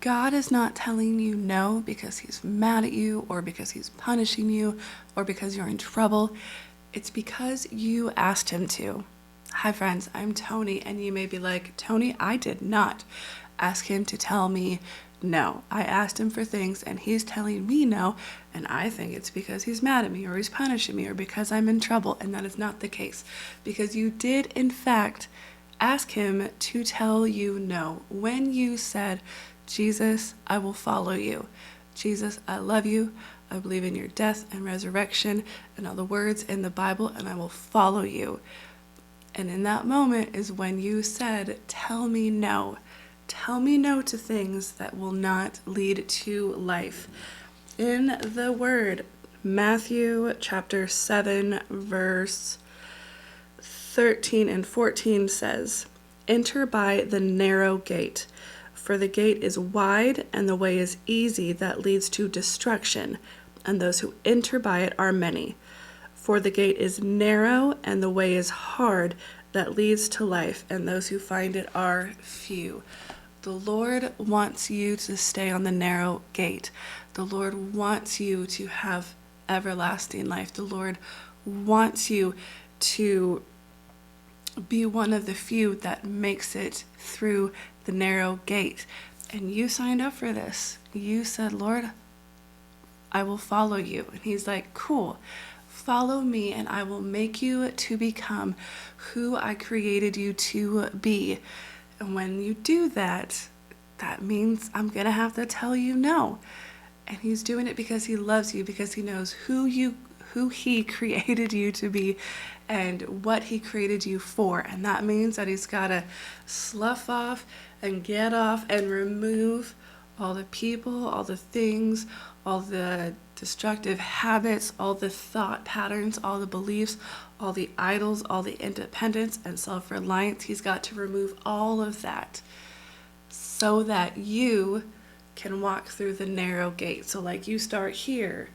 God is not telling you no because he's mad at you or because he's punishing you or because you're in trouble. It's because you asked him to. Hi friends, I'm Toni, and you may be like, Toni, I did not ask him to tell me no. I asked him for things and he's telling me no, and I think it's because he's mad at me or he's punishing me or because I'm in trouble, and that is not the case. Because you did in fact ask him to tell you no when you said, Jesus, I will follow you. Jesus, I love you. I believe in your death and resurrection and all the words in the Bible, and I will follow you. And in that moment is when you said, tell me no. Tell me no to things that will not lead to life. In the word, Matthew chapter 7, verse 13 and 14 says, enter by the narrow gate. For the gate is wide and the way is easy that leads to destruction, and those who enter by it are many. For the gate is narrow and the way is hard that leads to life, and those who find it are few. The Lord wants you to stay on the narrow gate. The Lord wants you to have everlasting life. The Lord wants you to be one of the few that makes it through the narrow gate. And you signed up for this. You said, Lord, I will follow you. And he's like, cool, follow me and I will make you to become who I created you to be. And when you do that, that means I'm gonna have to tell you no. And he's doing it because he loves you, because he knows who he created you to be and what he created you for. And that means that he's got to slough off and get off and remove all the people, all the things, all the destructive habits, all the thought patterns, all the beliefs, all the idols, all the independence and self-reliance. He's got to remove all of that so that you can walk through the narrow gate. So like you start here,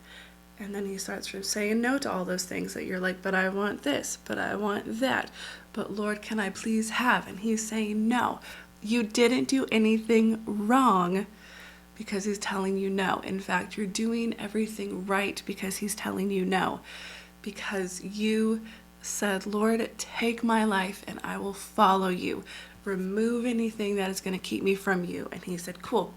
and then he starts from saying no to all those things that you're like, but I want this, but I want that, but Lord, can I please have? And he's saying no. You didn't do anything wrong because he's telling you no. In fact, you're doing everything right because he's telling you no. Because you said, Lord, take my life and I will follow you. Remove anything that is going to keep me from you. And he said, cool,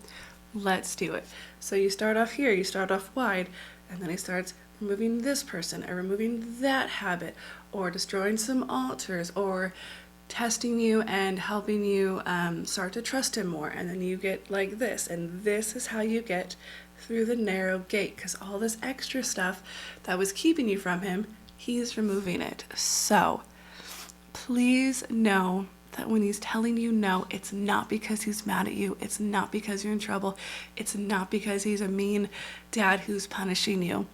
let's do it. So you start off here, you start off wide, and then he starts removing this person or removing that habit or destroying some altars or testing you and helping you start to trust him more. And then you get like this, and this is how you get through the narrow gate, because all this extra stuff that was keeping you from him, he's removing it. So please know that when he's telling you no, it's not because he's mad at you. It's not because you're in trouble. It's not because he's a mean dad who's punishing you.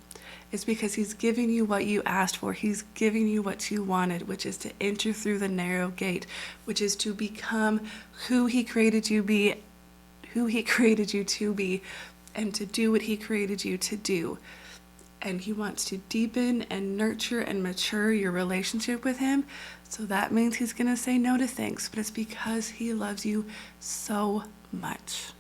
It's because he's giving you what you asked for. He's giving you what you wanted, which is to enter through the narrow gate, which is to become who he created you to be, and to do what he created you to do. And he wants to deepen and nurture and mature your relationship with him. So that means he's going to say no to things, but it's because he loves you so much.